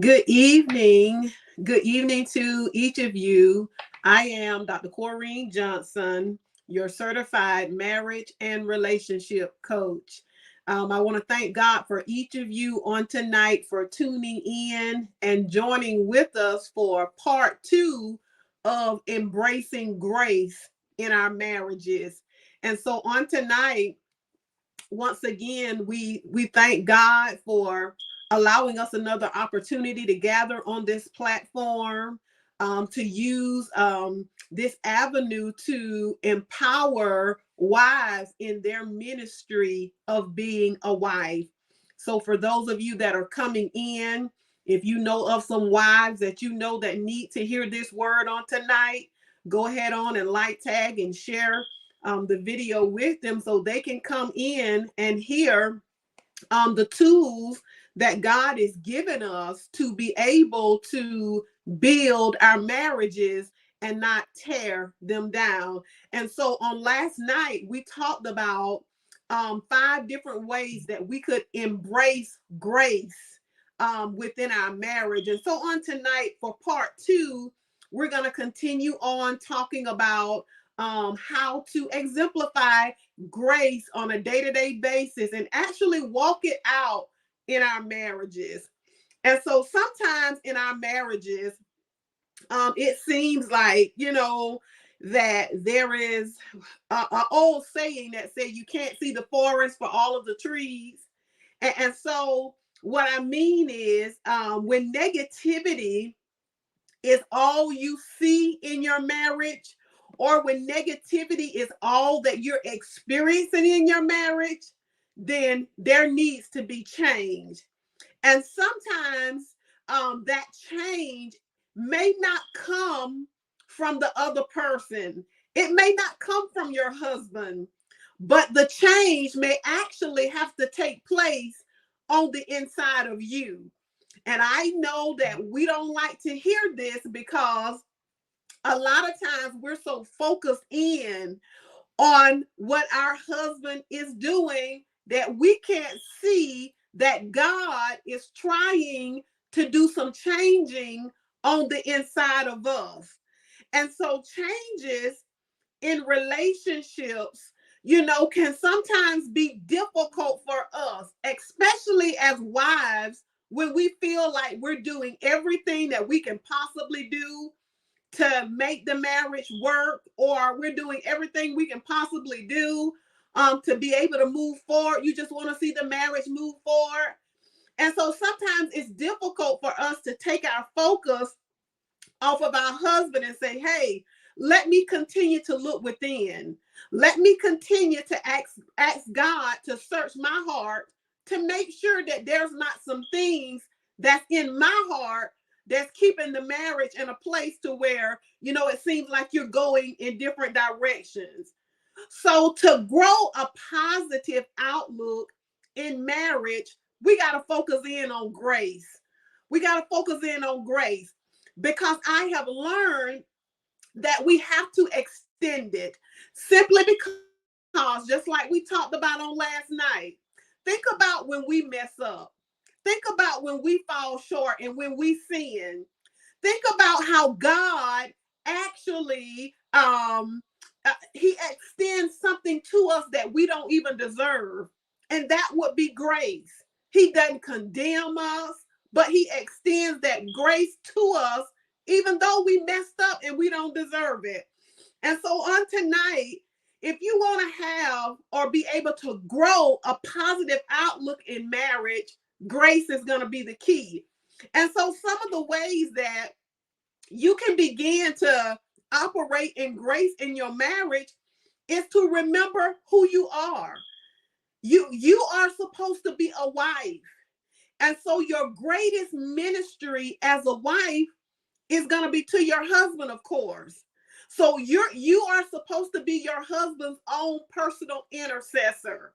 Good evening. Good evening to each of you. I am Dr. Corrine Johnson, your certified marriage and relationship coach. I want to thank God for each of you on tonight for tuning in and joining with us for part two of embracing grace in our marriages. And so on tonight, once again, we thank God for allowing us another opportunity to gather on this platform, to use this avenue to empower wives in their ministry of being a wife. So for those of you that are coming in, if you know of some wives that you know that need to hear this word on tonight, go ahead on and like, tag, and share the video with them so they can come in and hear the tools that God is giving us to be able to build our marriages and not tear them down. And so on last night, we talked about five different ways that we could embrace grace within our marriage. And so on tonight for part two, we're going to continue on talking about how to exemplify grace on a day-to-day basis and actually walk it out in our marriages. And so sometimes in our marriages, it seems like, that there is a old saying that says you can't see the forest for all of the trees. And so what I mean is when negativity is all you see in your marriage, or when negativity is all that you're experiencing in your marriage, then there needs to be change. And sometimes that change may not come from the other person. It may not come from your husband, but the change may actually have to take place on the inside of you. And I know that we don't like to hear this because a lot of times we're so focused in on what our husband is doing that we can't see that God is trying to do some changing on the inside of us. And so changes in relationships, can sometimes be difficult for us, especially as wives, when we feel like we're doing everything that we can possibly do to make the marriage work, or we're doing everything we can possibly do to be able to move forward. You just want to see the marriage move forward. And so sometimes it's difficult for us to take our focus off of our husband and say, hey, let me continue to look within. Let me continue to ask God to search my heart to make sure that there's not some things that's in my heart that's keeping the marriage in a place to where, it seems like you're going in different directions. So to grow a positive outlook in marriage, we got to focus in on grace. We got to focus in on grace because I have learned that we have to extend it simply because, just like we talked about on last night, think about when we mess up. Think about when we fall short and when we sin. Think about how God actually he extends something to us that we don't even deserve, and that would be grace. He doesn't condemn us, but he extends that grace to us even though we messed up and we don't deserve it. And so on tonight, if you want to have or be able to grow a positive outlook in marriage, grace is going to be the key. And so some of the ways that you can begin to operate in grace in your marriage is to remember who you are. You are supposed to be a wife. And so your greatest ministry as a wife is going to be to your husband, of course. So you are supposed to be your husband's own personal intercessor.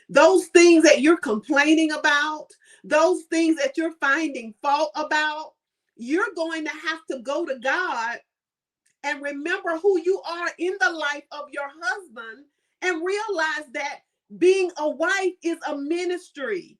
Those things that you're complaining about, those things that you're finding fault about, you're going to have to go to God and remember who you are in the life of your husband and realize that being a wife is a ministry.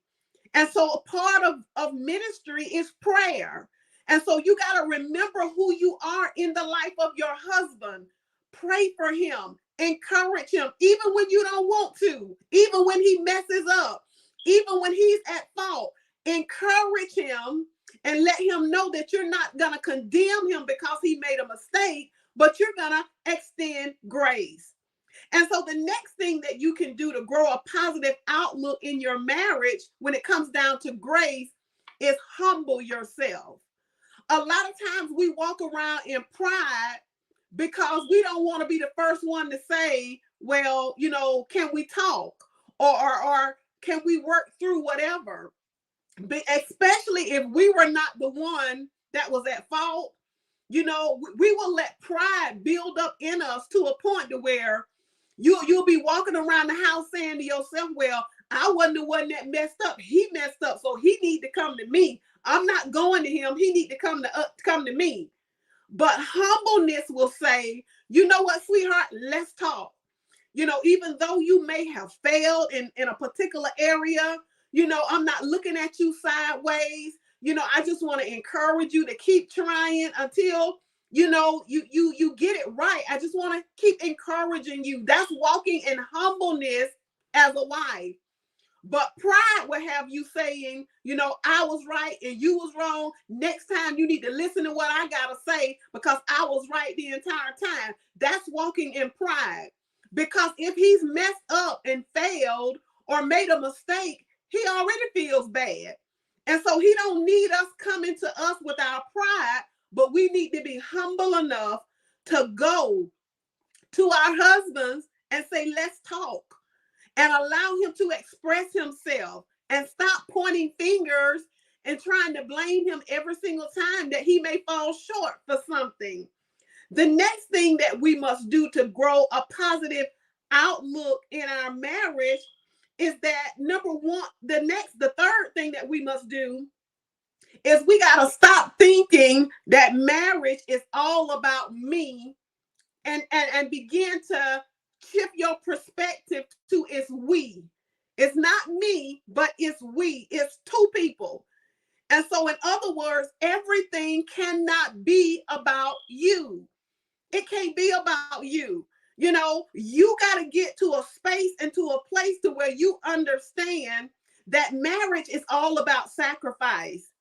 And so a part of ministry is prayer. And so you got to remember who you are in the life of your husband. Pray for him, encourage him, even when you don't want to, even when he messes up, even when he's at fault. Encourage him and let him know that you're not going to condemn him because he made a mistake, but you're going to extend grace. And so the next thing that you can do to grow a positive outlook in your marriage when it comes down to grace is humble yourself. A lot of times we walk around in pride because we don't want to be the first one to say, well, can we talk? Or can we work through whatever? Especially if we were not the one that was at fault, we will let pride build up in us to a point to where you'll be walking around the house saying to yourself, well, I wasn't the one that messed up. He messed up, so he need to come to me. I'm not going to him. He need to come to me. But humbleness will say, you know what, sweetheart, let's talk. Even though you may have failed in a particular area, I'm not looking at you sideways. I just want to encourage you to keep trying until you get it right. I just want to keep encouraging you. That's walking in humbleness as a wife. But pride will have you saying, I was right and you was wrong. Next time you need to listen to what I got to say because I was right the entire time. That's walking in pride. Because if he's messed up and failed or made a mistake, he already feels bad. And so he don't need us coming to us with our pride, but we need to be humble enough to go to our husbands and say, let's talk, and allow him to express himself and stop pointing fingers and trying to blame him every single time that he may fall short for something. The next thing that we must do to grow a positive outlook in our marriage is that number one, the third thing that we must do is we got to stop thinking that marriage is all about me and begin to shift your perspective to it's we. It's not me, but it's we. It's two people. And so in other words, everything cannot be about you. It can't be about you. You got to get to a space and to a place to where you understand that marriage is all about sacrifice.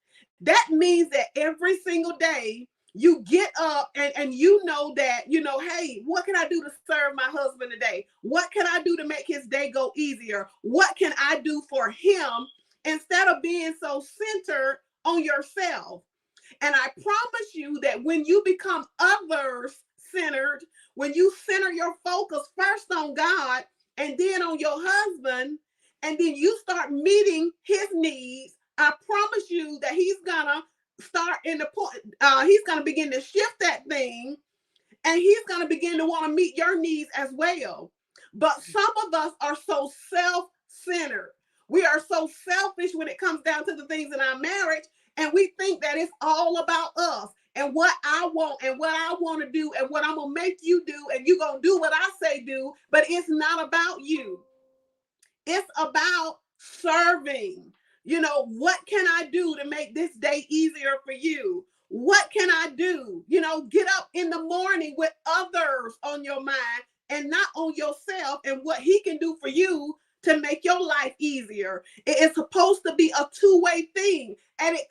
That means that every single day you get up and you know that, hey, what can I do to serve my husband today? What can I do to make his day go easier? What can I do for him instead of being so centered on yourself? And I promise you that when you become others centered, when you center your focus first on God and then on your husband, and then you start meeting his needs, I promise you that he's gonna start in the point. He's gonna begin to shift that thing, and he's gonna begin to want to meet your needs as well. But some of us are so self-centered. We are so selfish when it comes down to the things in our marriage, and we think that it's all about us and what I want and what I want to do and what I'm gonna make you do, and you're gonna do what I say do. But it's not about you. It's about serving. What can I do to make this day easier for you? What can I do? Get up in the morning with others on your mind and not on yourself, and what he can do for you to make your life easier. It is supposed to be a two-way thing, and it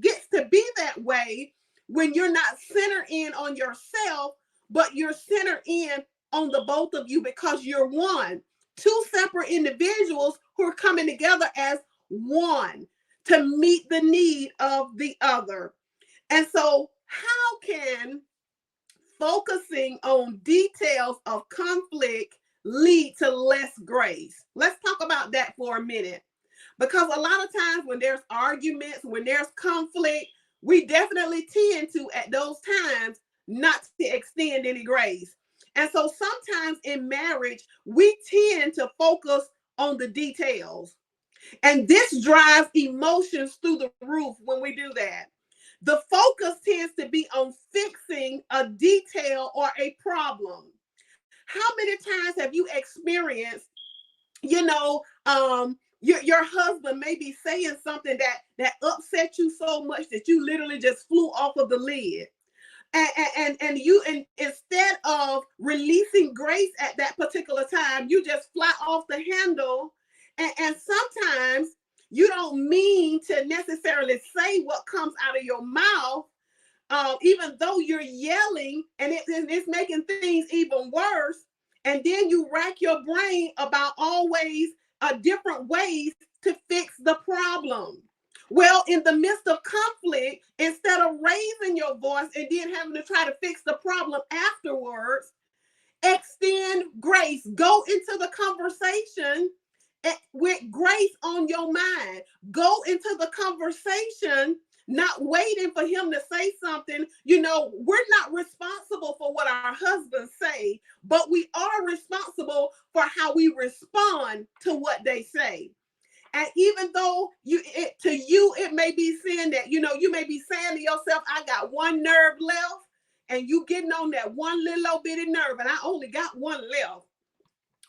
gets to be that way when you're not centered in on yourself, but you're centered in on the both of you, because you're one. Two separate individuals who are coming together as one to meet the need of the other. And so how can focusing on details of conflict lead to less grace? Let's talk about that for a minute. Because a lot of times when there's arguments, when there's conflict, we definitely tend to, at those times, not to extend any grace. And so sometimes in marriage, we tend to focus on the details. And this drives emotions through the roof when we do that. The focus tends to be on fixing a detail or a problem. How many times have you experienced, Your husband may be saying something that upset you so much that you literally just flew off of the lid. And you, and instead of releasing grace at that particular time, you just fly off the handle. And sometimes you don't mean to necessarily say what comes out of your mouth, even though you're yelling, and it's making things even worse. And then you rack your brain about always different ways to fix the problem. Well, in the midst of conflict, instead of raising your voice and then having to try to fix the problem afterwards, extend grace. Go into the conversation with grace on your mind. Go into the conversation not waiting for him to say something. You know, we're not responsible for what our husbands say, but we are responsible for how we respond to what they say. And even though to you, it may be saying that, you know, you may be saying to yourself, I got one nerve left, and you getting on that one little bitty nerve, and I only got one left.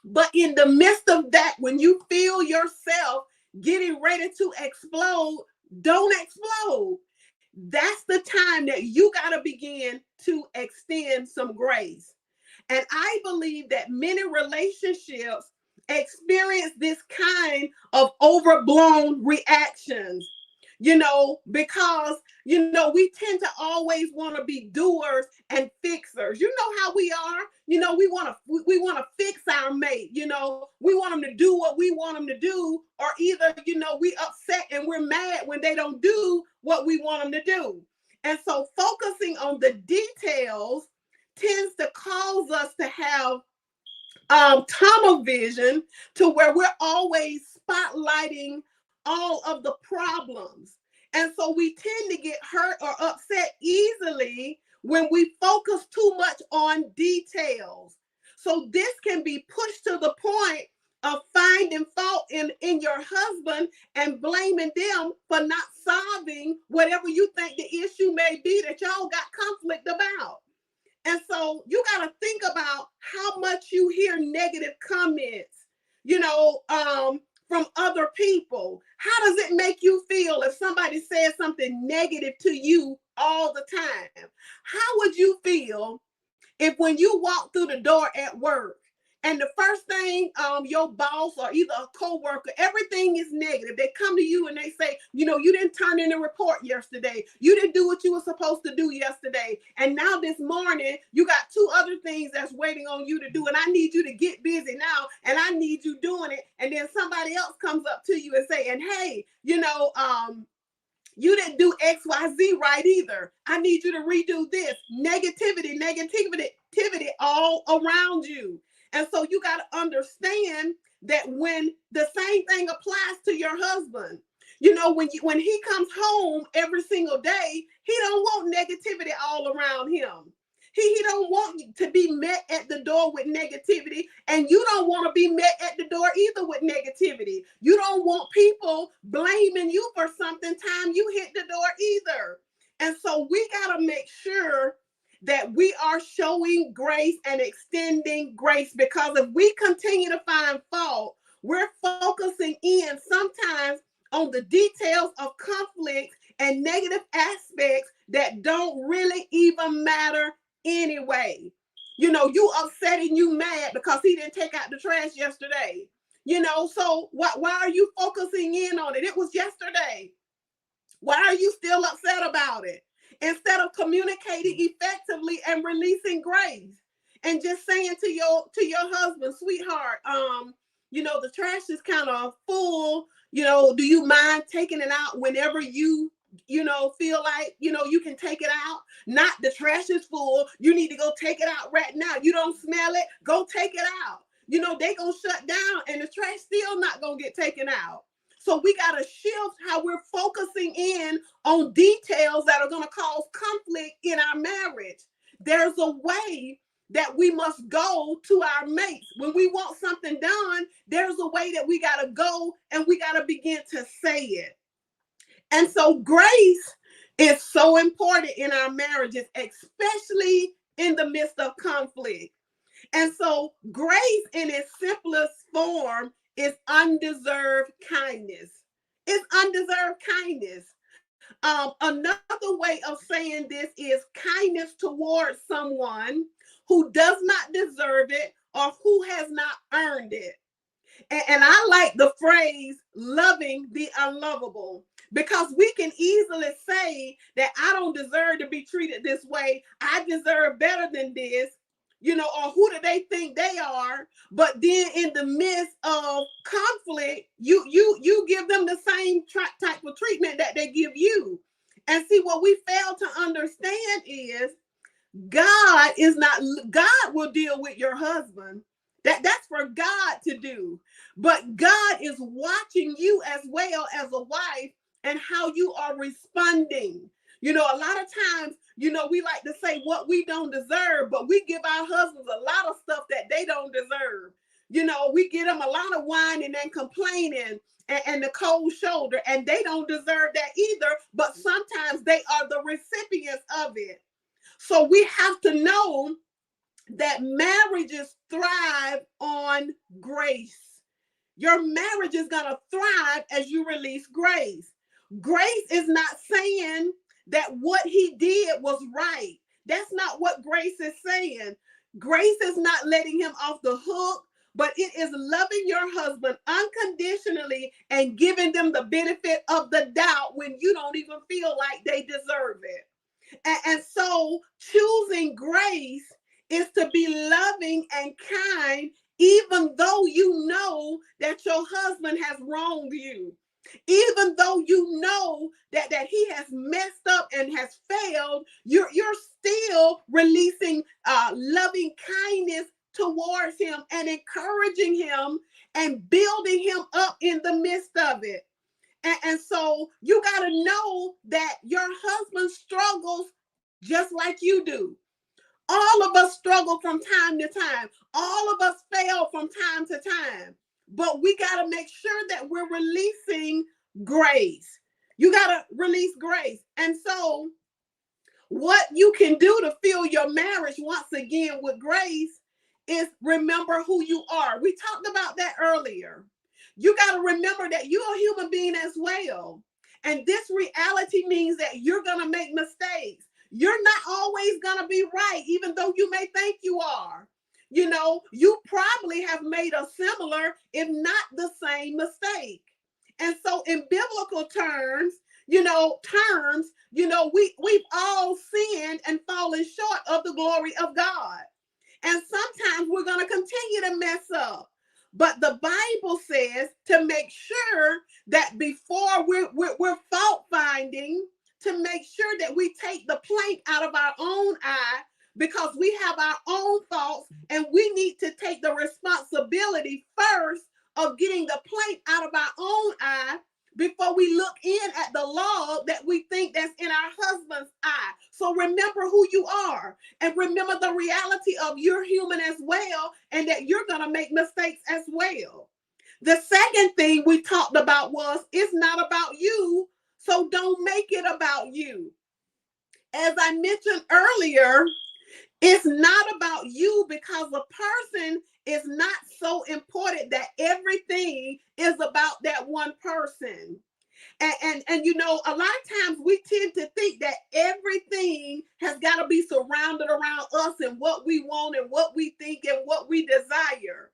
But in the midst of that, when you feel yourself getting ready to explode, don't explode. That's the time that you got to begin to extend some grace. And I believe that many relationships experience this kind of overblown reactions, you know, because, you know, we tend to always want to be doers and fixers. You know how we are. You know, we want to fix our mate. You know, we want them to do what we want them to do, or either, you know, we upset and we're mad when they don't do what we want them to do. And so focusing on the details tends to cause us to have tunnel vision, to where we're always spotlighting all of the problems. And so we tend to get hurt or upset easily when we focus too much on details. So this can be pushed to the point of finding fault in your husband and blaming them for not solving whatever you think the issue may be that y'all got conflict about. And so you got to think about how much you hear negative comments, you know, from other people. How does it make you feel if somebody says something negative to you all the time? How would you feel if when you walk through the door at work, and the first thing your boss or either a coworker, everything is negative. They come to you and they say, you know, you didn't turn in a report yesterday. You didn't do what you were supposed to do yesterday. And now this morning, you got 2 other things that's waiting on you to do. And I need you to get busy now. And I need you doing it. And then somebody else comes up to you and say, and hey, you know, you didn't do XYZ right either. I need you to redo this. Negativity all around you. And so you got to understand that when the same thing applies to your husband, you know, when he comes home every single day, he don't want negativity all around him. He don't want to be met at the door with negativity, and you don't want to be met at the door either with negativity. You don't want people blaming you for something time you hit the door either. And so we got to make sure that we are showing grace and extending grace, because if we continue to find fault, we're focusing in sometimes on the details of conflict and negative aspects that don't really even matter anyway. You know, you upset and you mad because he didn't take out the trash yesterday. You know, so why are you focusing in on it? It was yesterday. Why are you still upset about it? Instead of communicating effectively and releasing grace and just saying to your husband, sweetheart, you know, the trash is kind of full. You know, do you mind taking it out whenever you know, feel like, you know, you can take it out? Not the trash is full, you need to go take it out right now. You don't smell it, go take it out. You know, they gonna shut down and the trash still not gonna get taken out. So we got to shift how we're focusing in on details that are going to cause conflict in our marriage. There's a way that we must go to our mates. When we want something done, there's a way that we got to go and we got to begin to say it. And so grace is so important in our marriages, especially in the midst of conflict. And so grace in its simplest form is undeserved kindness. It's undeserved kindness. Another way of saying this is kindness towards someone who does not deserve it or who has not earned it. And I like the phrase loving the unlovable, because we can easily say that I don't deserve to be treated this way. I deserve better than this, or who do they think they are? But then in the midst of conflict, you give them the same type of treatment that they give you. And see, what we fail to understand is God will deal with your husband. That's for God to do. But God is watching you as well as a wife and how you are responding. A lot of times, we like to say what we don't deserve, but we give our husbands a lot of stuff that they don't deserve. We give them a lot of whining and complaining and the cold shoulder, and they don't deserve that either, but sometimes they are the recipients of it. So we have to know that marriages thrive on grace. Your marriage is going to thrive as you release grace. Grace is not saying that what he did was right. That's not what grace is saying. Grace is not letting him off the hook, but it is loving your husband unconditionally and giving them the benefit of the doubt when you don't even feel like they deserve it. And so choosing grace is to be loving and kind, even though you know that your husband has wronged you, even though you know that he has messed up and has failed. You're still releasing loving kindness towards him and encouraging him and building him up in the midst of it. And so you got to know that your husband struggles just like you do. All of us struggle from time to time. All of us fail from time to time. But we got to make sure that we're releasing grace. You got to release grace. And so what you can do to fill your marriage once again with grace is remember who you are. We talked about that earlier. You got to remember that you're a human being as well. And this reality means that you're going to make mistakes. You're not always going to be right, even though you may think you are. You probably have made a similar, if not the same mistake. And so in biblical terms, we've all sinned and fallen short of the glory of God. And sometimes we're going to continue to mess up. But the Bible says to make sure that before we're fault finding, to make sure that we take the plank out of our own eye, because we have our own faults and we need to take the responsibility first of getting the plank out of our own eye before we look in at the log that we think that's in our husband's eye. So remember who you are, and remember the reality of you're human as well, and that you're going to make mistakes as well. The second thing we talked about was it's not about you, so don't make it about you. As I mentioned earlier, it's not about you because a person is not so important that everything is about that one person. And a lot of times we tend to think that everything has got to be surrounded around us and what we want and what we think and what we desire.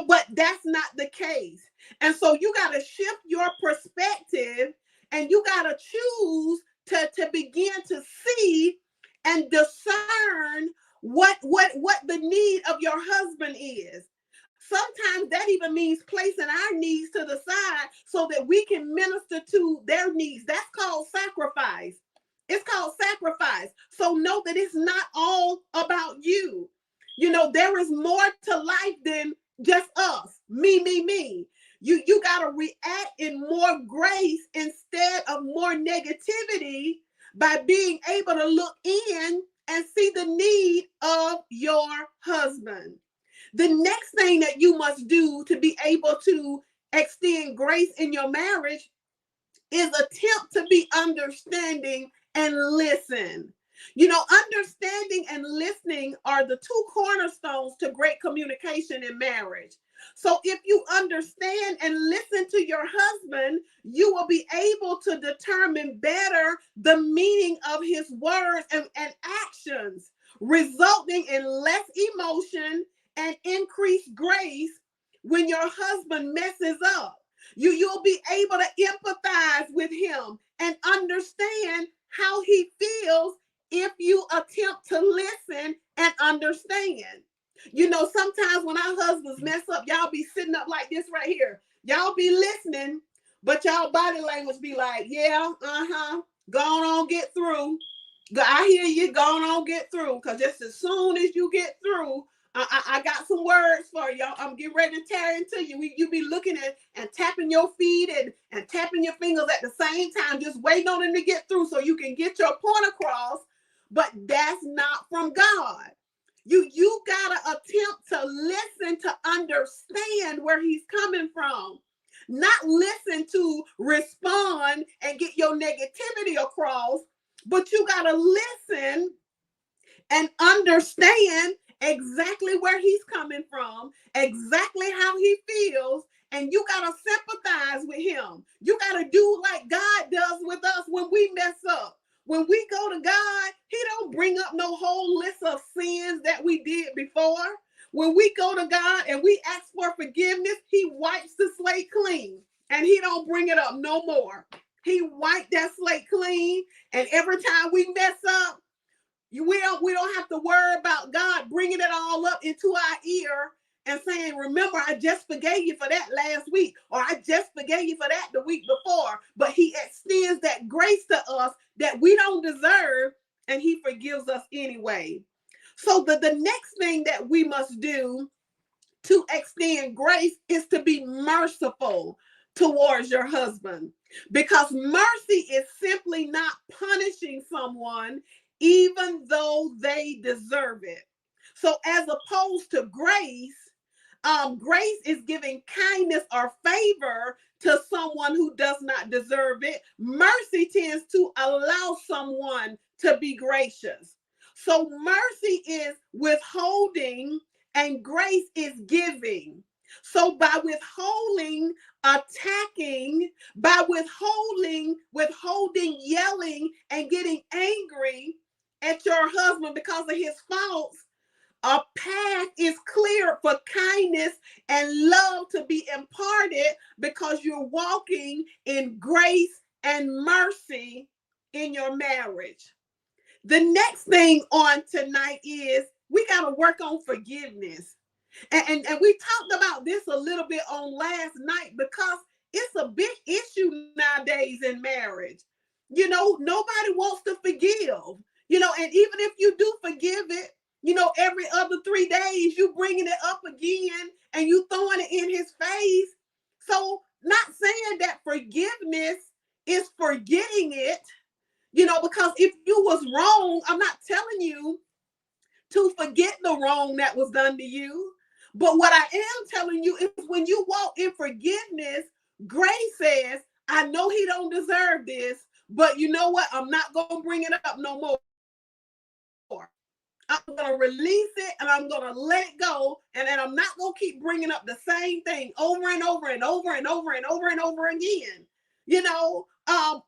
But that's not the case. And so you got to shift your perspective, and you got to choose to begin to see and discern what the need of your husband is. Sometimes that even means placing our needs to the side so that we can minister to their needs. That's called sacrifice. It's called sacrifice. So know that it's not all about you. There is more to life than just us. Me. You got to react in more grace instead of more negativity by being able to look in and see the need of your husband. The next thing that you must do to be able to extend grace in your marriage is attempt to be understanding and listen. Understanding and listening are the two cornerstones to great communication in marriage. So if you understand and listen to your husband, you will be able to determine better the meaning of his words and actions, resulting in less emotion and increased grace when your husband messes up. You'll be able to empathize with him and understand how he feels if you attempt to listen and understand. You know, sometimes when our husbands mess up, y'all be sitting up like this right here. Y'all be listening, but y'all body language be like, yeah, go on, get through. I hear you, go on, get through. Because just as soon as you get through, I got some words for y'all. I'm getting ready to tear into you. You be looking at and tapping your feet and tapping your fingers at the same time, just waiting on them to get through so you can get your point across. But that's not from God. You gotta attempt to listen to understand where he's coming from, not listen to respond and get your negativity across, but you gotta listen and understand exactly where he's coming from, exactly how he feels, and you got to sympathize with him. You got to do like God does with us when we mess up. When we go to God, he don't bring up no whole list of sins that we did before. When we go to God and we ask for forgiveness, he wipes the slate clean and he don't bring it up no more. He wiped that slate clean, and every time we mess up, we don't have to worry about God bringing it all up into our ear and saying, remember, I just forgave you for that last week, or I just forgave you for that the week before. But he extends that grace to us that we don't deserve, and he forgives us anyway. So the next thing that we must do to extend grace is to be merciful towards your husband, because mercy is simply not punishing someone even though they deserve it. So as opposed to grace, grace is giving kindness or favor to someone who does not deserve it. Mercy tends to allow someone to be gracious. So mercy is withholding and grace is giving. So by withholding, attacking, by withholding, yelling, and getting angry at your husband because of his faults, a path is clear for kindness and love to be imparted because you're walking in grace and mercy in your marriage. The next thing on tonight is we got to work on forgiveness. And we talked about this a little bit on last night because it's a big issue nowadays in marriage. You know, nobody wants to forgive. You know, and even if you do forgive it, you know, every other 3 days you bringing it up again and you throwing it in his face. So not saying that forgiveness is forgetting it, you know, because if you was wrong, I'm not telling you to forget the wrong that was done to you. But what I am telling you is when you walk in forgiveness, grace says, I know he don't deserve this, but you know what? I'm not going to bring it up no more. I'm going to release it and I'm going to let it go. And then I'm not going to keep bringing up the same thing over and over and over and over and over and over again. You know,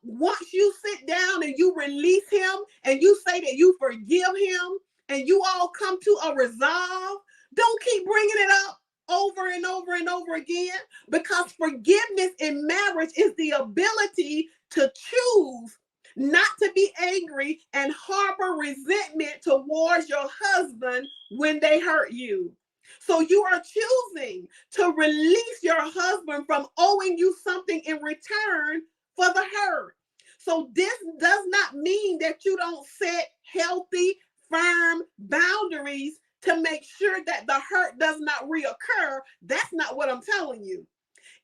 once you sit down and you release him and you say that you forgive him and you all come to a resolve, don't keep bringing it up over and over and over again, because forgiveness in marriage is the ability to choose not to be angry and harbor resentment towards your husband when they hurt you. So you are choosing to release your husband from owing you something in return for the hurt. So this does not mean that you don't set healthy, firm boundaries to make sure that the hurt does not reoccur. That's not what I'm telling you.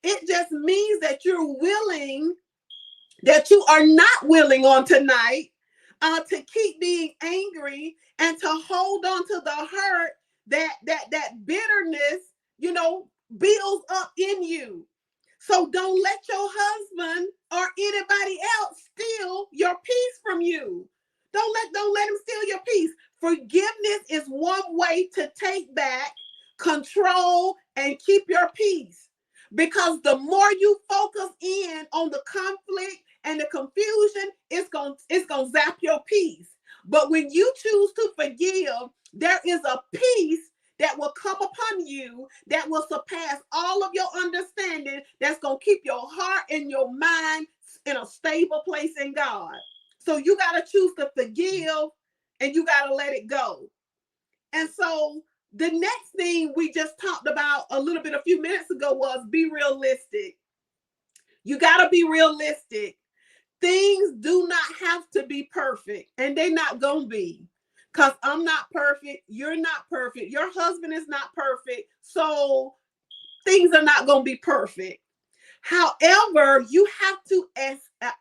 It just means that you are not willing on tonight to keep being angry and to hold on to the hurt that bitterness, you know, builds up in you. So don't let your husband or anybody else steal your peace from you. Don't let him steal your peace. Forgiveness is one way to take back. control, and keep your peace. Because the more you focus in on the conflict and the confusion, it's gonna zap your peace. But when you choose to forgive, there is a peace that will come upon you that will surpass all of your understanding, that's going to keep your heart and your mind in a stable place in God. So you got to choose to forgive, and you got to let it go. And so the next thing we just talked about a little bit a few minutes ago was be realistic. You got to be realistic. Things do not have to be perfect, and they're not going to be. Because I'm not perfect, you're not perfect, your husband is not perfect, so things are not going to be perfect. However, you have to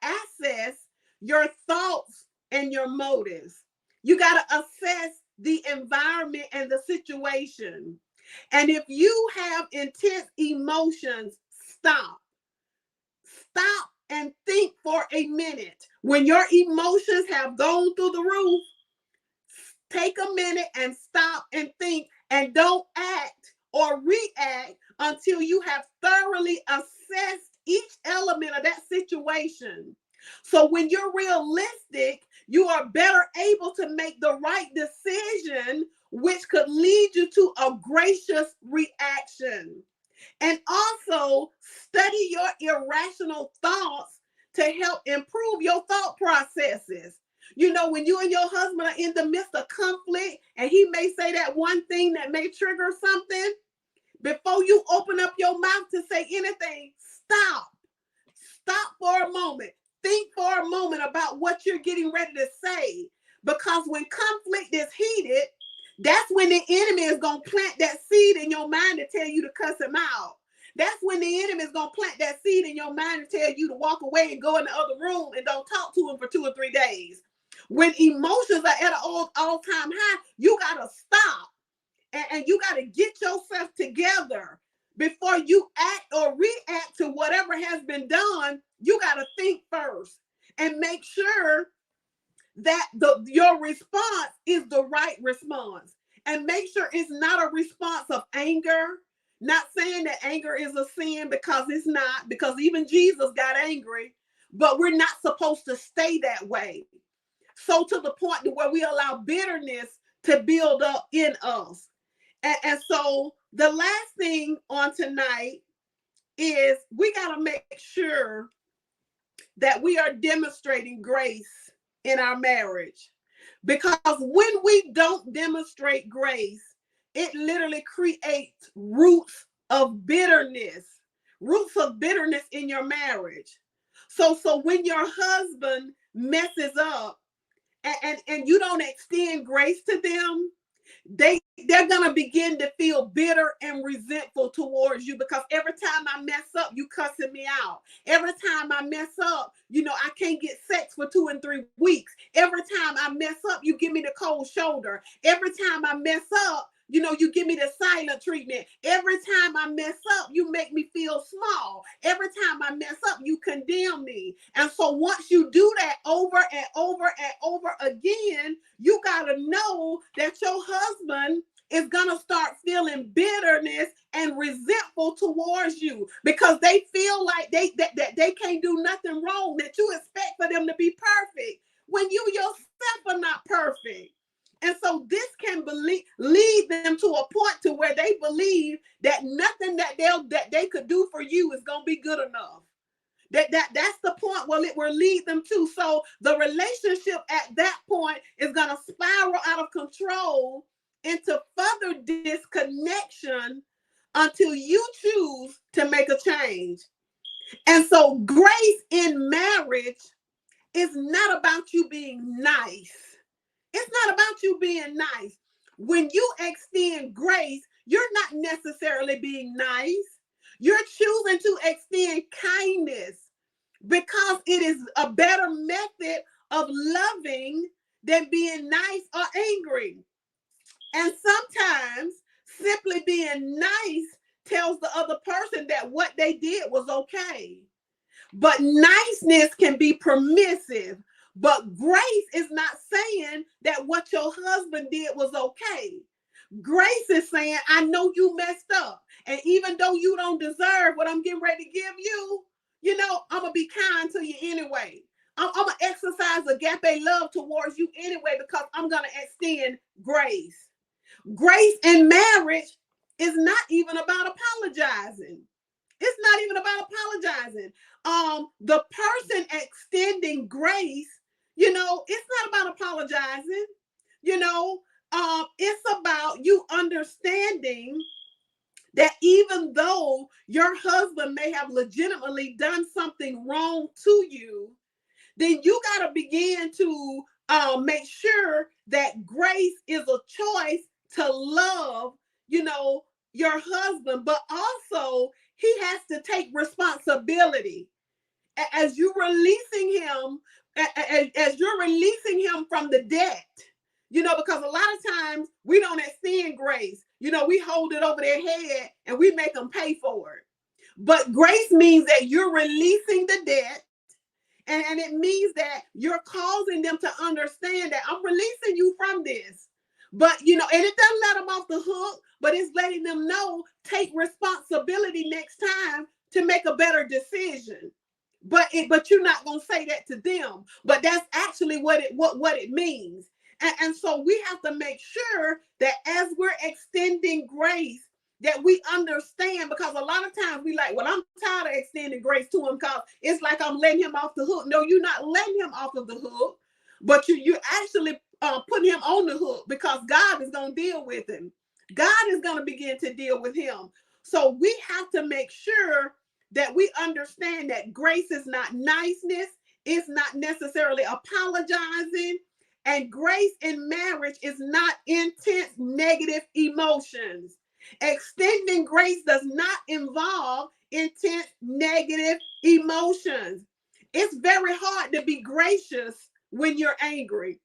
assess your thoughts and your motives. You got to assess the environment and the situation. And if you have intense emotions, stop. Stop and think for a minute. When your emotions have gone through the roof, take a minute and stop and think, and don't act or react until you have thoroughly assessed each element of that situation. So when you're realistic, you are better able to make the right decision, which could lead you to a gracious reaction. And also study your irrational thoughts to help improve your thought processes. You know, when you and your husband are in the midst of conflict and he may say that one thing that may trigger something, before you open up your mouth to say anything, stop. Stop for a moment. Think for a moment about what you're getting ready to say. Because when conflict is heated, that's when the enemy is going to plant that seed in your mind to tell you to cuss him out. That's when the enemy is going to plant that seed in your mind to tell you to walk away and go in the other room and don't talk to him for 2 or 3 days. When emotions are at an all-time high, you got to stop and you got to get yourself together before you act or react to whatever has been done. You got to think first and make sure that your response is the right response, and make sure it's not a response of anger. Not saying that anger is a sin, because it's not, because even Jesus got angry, but we're not supposed to stay that way. So to the point to where we allow bitterness to build up in us. And so the last thing on tonight is we got to make sure that we are demonstrating grace in our marriage. Because when we don't demonstrate grace, it literally creates roots of bitterness in your marriage. So when your husband messes up and you don't extend grace to them, they're going to begin to feel bitter and resentful towards you, because every time I mess up, you cussing me out. Every time I mess up, I can't get sex for 2 and 3 weeks. Every time I mess up, you give me the cold shoulder. Every time I mess up, you give me the silent treatment. Every time I mess up, you make me feel small. Every time I mess up, you condemn me. And so once you do that over and over and over again, you got to know that your husband is going to start feeling bitterness and resentful towards you, because they feel like they can't do nothing wrong, that you expect for them to be perfect when you yourself are not perfect. And so this can lead them to a point to where they believe that nothing that they could do for you is going to be good enough. That's the point where it will lead them to. So the relationship at that point is going to spiral out of control into further disconnection until you choose to make a change. And so grace in marriage is not about you being nice. It's not about you being nice. When you extend grace, you're not necessarily being nice. You're choosing to extend kindness, because it is a better method of loving than being nice or angry. And sometimes simply being nice tells the other person that what they did was okay. But niceness can be permissive. But grace is not saying that what your husband did was okay. Grace is saying, I know you messed up. And even though you don't deserve what I'm getting ready to give you, I'm going to be kind to you anyway. I'm going to exercise agape love towards you anyway because I'm going to extend grace. Grace in marriage is not even about apologizing. It's not even about apologizing. The person extending grace, it's not about apologizing. It's about you understanding that even though your husband may have legitimately done something wrong to you, then you got to begin to make sure that grace is a choice to love, your husband, but also he has to take responsibility as you're releasing him, as you're releasing him from the debt, because a lot of times we don't extend grace. We hold it over their head and we make them pay for it. But grace means that you're releasing the debt. And it means that you're causing them to understand that I'm releasing you from this. But, and it doesn't let them off the hook, but it's letting them know, take responsibility next time to make a better decision. But you're not going to say that to them. But that's actually what it means. And so we have to make sure that as we're extending grace, that we understand, because a lot of times we like, well, I'm tired of extending grace to him because it's like I'm letting him off the hook. No, you're not letting him off of the hook, but you actually putting him on the hook because God is going to deal with him. God is going to begin to deal with him. So we have to make sure that we understand that grace is not niceness. It's not necessarily apologizing. And grace in marriage is not intense negative emotions. Extending grace does not involve intense negative emotions. It's very hard to be gracious when you're angry.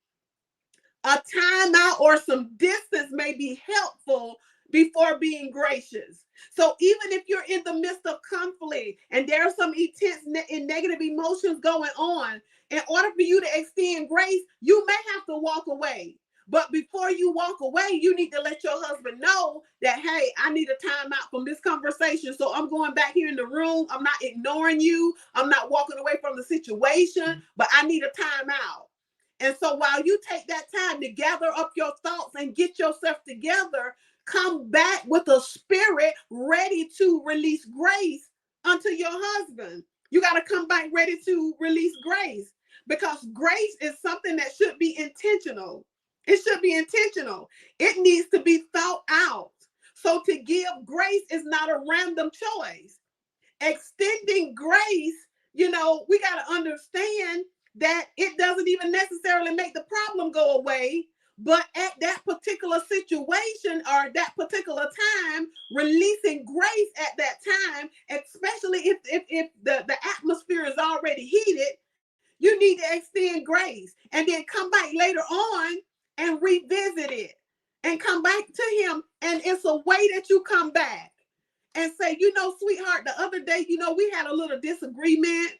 A timeout or some distance may be helpful before being gracious. So even if you're in the midst of conflict and there are some intense and negative emotions going on, in order for you to extend grace, you may have to walk away. But before you walk away, you need to let your husband know that, hey, I need a timeout from this conversation. So I'm going back here in the room. I'm not ignoring you. I'm not walking away from the situation, but I need a timeout. And so while you take that time to gather up your thoughts and get yourself together, come back with a spirit ready to release grace unto your husband. You got to come back ready to release grace, because grace is something that should be intentional. It should be intentional. It needs to be thought out. So to give grace is not a random choice. Extending grace, we got to understand that it doesn't even necessarily make the problem go away. But at that particular situation or that particular time, releasing grace at that time, especially if the atmosphere is already heated, you need to extend grace and then come back later on and revisit it and come back to him. And it's a way that you come back and say, sweetheart, the other day, we had a little disagreement.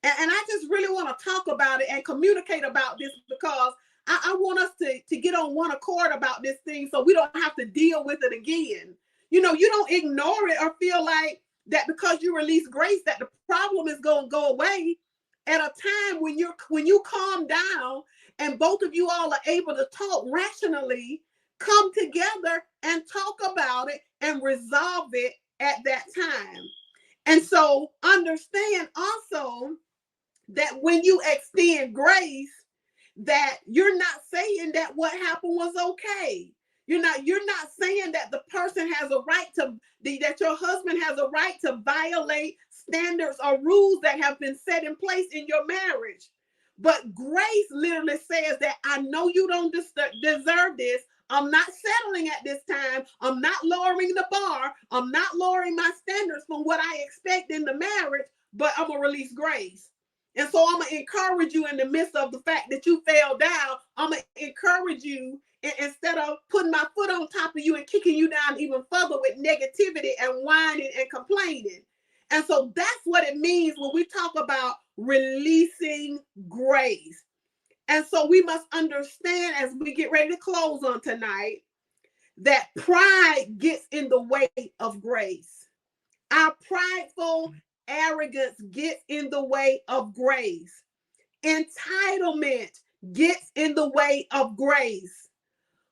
And I just really want to talk about it and communicate about this, because I want us to get on one accord about this thing so we don't have to deal with it again. You don't ignore it or feel like that because you release grace that the problem is going to go away. At a time when you calm down and both of you all are able to talk rationally, come together and talk about it and resolve it at that time. And so understand also that when you extend grace, that you're not saying that what happened was okay. You're not saying that the person has a right to, that your husband has a right to violate standards or rules that have been set in place in your marriage. But grace literally says that I know you don't deserve this. I'm not settling at this time. I'm not lowering the bar. I'm not lowering my standards from what I expect in the marriage, but I'm going to release grace. And so I'm going to encourage you in the midst of the fact that you fell down. I'm going to encourage you instead of putting my foot on top of you and kicking you down even further with negativity and whining and complaining. And so that's what it means when we talk about releasing grace. And so we must understand, as we get ready to close on tonight, that pride gets in the way of grace. Our prideful arrogance gets in the way of grace. Entitlement gets in the way of grace.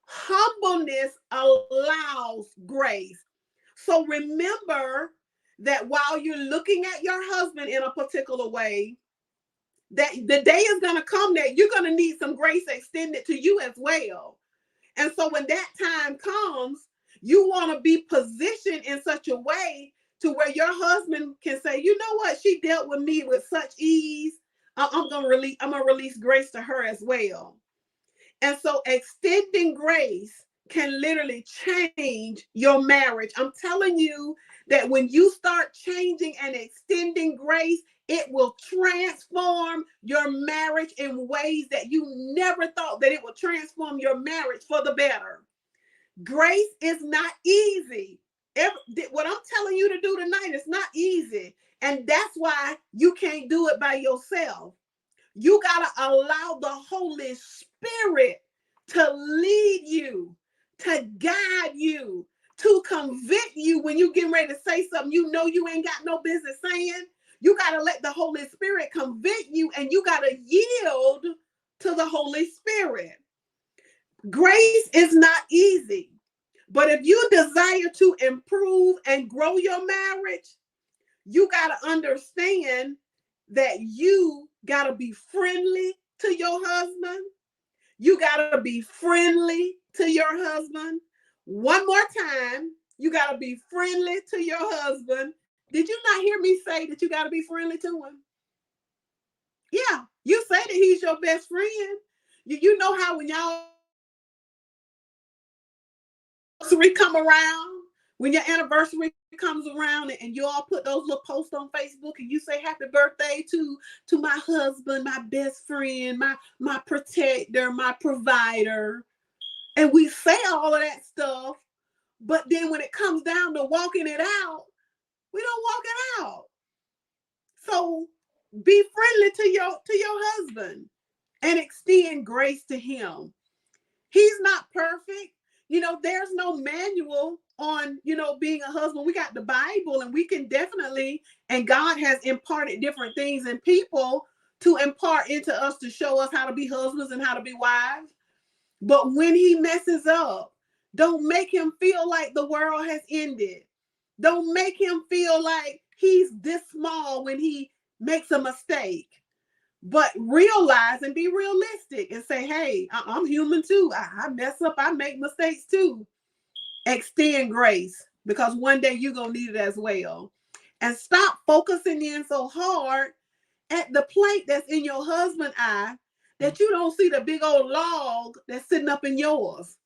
Humbleness allows grace. So remember that while you're looking at your husband in a particular way, that the day is going to come that you're going to need some grace extended to you as well. And so when that time comes, you want to be positioned in such a way to where your husband can say, you know what, she dealt with me with such ease. I'm going to release grace to her as well. And so extending grace can literally change your marriage. I'm telling you that when you start changing and extending grace, it will transform your marriage in ways that you never thought that it would transform your marriage for the better. Grace is not easy. What I'm telling you to do tonight is not easy. And that's why you can't do it by yourself. You got to allow the Holy Spirit to lead you, to guide you, to convict you when you getting ready to say something you know you ain't got no business saying. You got to let the Holy Spirit convict you, and you got to yield to the Holy Spirit. Grace is not easy, but if you desire to improve and grow your marriage, you got to understand that you got to be friendly to your husband. You got to be friendly to your husband. One more time, you got to be friendly to your husband. Did you not hear me say that you got to be friendly to him? Yeah, you say that he's your best friend. You know how when y'all come around, when your anniversary comes around and you all put those little posts on Facebook and you say happy birthday to my husband, my best friend, my protector, my provider. And we say all of that stuff, but then when it comes down to walking it out, we don't walk it out. So be friendly to your husband and extend grace to him. He's not perfect. There's no manual on, being a husband. We got the Bible, and we can definitely, and God has imparted different things in people to impart into us to show us how to be husbands and how to be wives. But when he messes up, don't make him feel like the world has ended. Don't make him feel like he's this small when he makes a mistake. But realize and be realistic and say, hey, I'm human too. I mess up. I make mistakes too. Extend grace, because one day you're going to need it as well. And stop focusing in so hard at the plank that's in your husband's eye that you don't see the big old log that's sitting up in yours.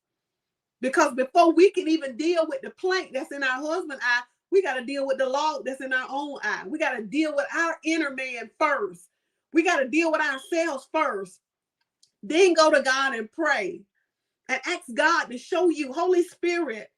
Because before we can even deal with the plank that's in our husband's eye, we got to deal with the log that's in our own eye. We got to deal with our inner man first. We got to deal with ourselves first. Then go to God and pray and ask God to show you, Holy Spirit,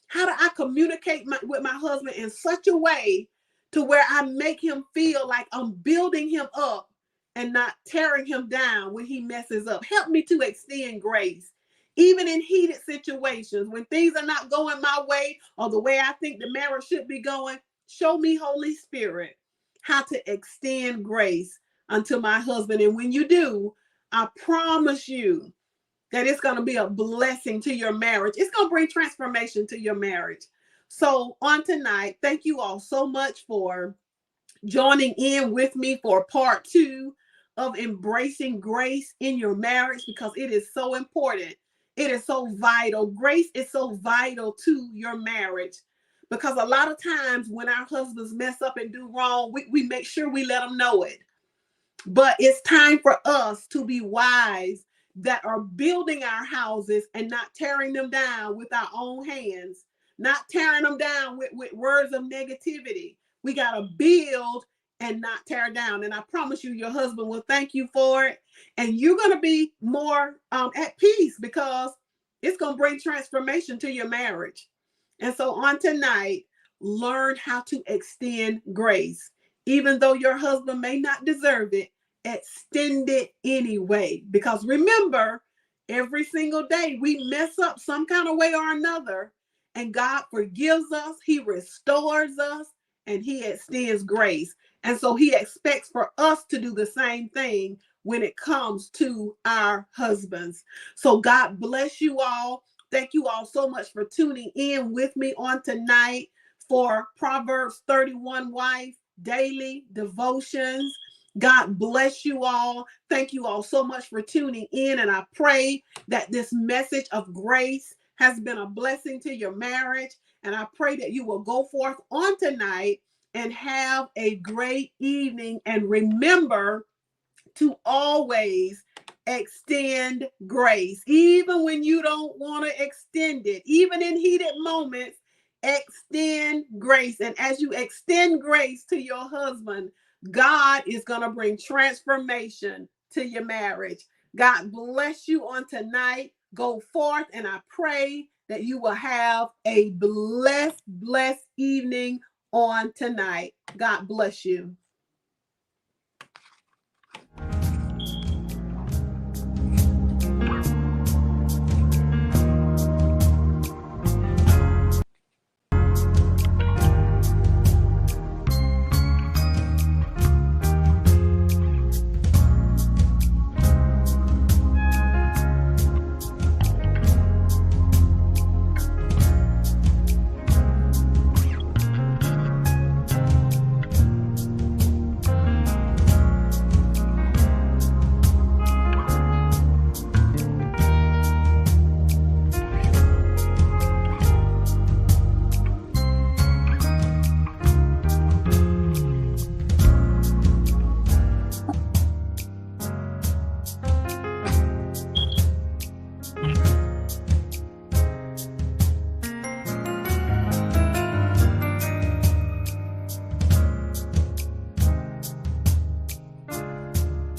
how do I communicate with my husband in such a way to where I make him feel like I'm building him up and not tearing him down when he messes up. Help me to extend grace. Even in heated situations, when things are not going my way or the way I think the marriage should be going, show me, Holy Spirit, how to extend grace unto my husband. And when you do, I promise you that it's going to be a blessing to your marriage. It's going to bring transformation to your marriage. So on tonight, thank you all so much for joining in with me for part 2 of embracing grace in your marriage, because it is so important. It is so vital. Grace is so vital to your marriage, because a lot of times when our husbands mess up and do wrong, we make sure we let them know it. But it's time for us to be wise that are building our houses and not tearing them down with our own hands, not tearing them down with words of negativity. We got to build and not tear down. And I promise you, your husband will thank you for it. And you're going to be more at peace, because it's going to bring transformation to your marriage. And so on tonight, learn how to extend grace. Even though your husband may not deserve it, extend it anyway. Because remember, Every single day we mess up some kind of way or another, and God forgives us, he restores us, and he extends grace. And so he expects for us to do the same thing when it comes to our husbands. So God bless you all. Thank you all so much for tuning in with me on tonight for Proverbs 31 Wife Daily Devotions. God bless you all. Thank you all so much for tuning in. And I pray that this message of grace has been a blessing to your marriage. And I pray that you will go forth on tonight and have a great evening. And remember to always extend grace, even when you don't want to extend it, even in heated moments. Extend grace. And as you extend grace to your husband, God is going to bring transformation to your marriage. God bless you on tonight. Go forth, and I pray that you will have a blessed evening on tonight. God bless you.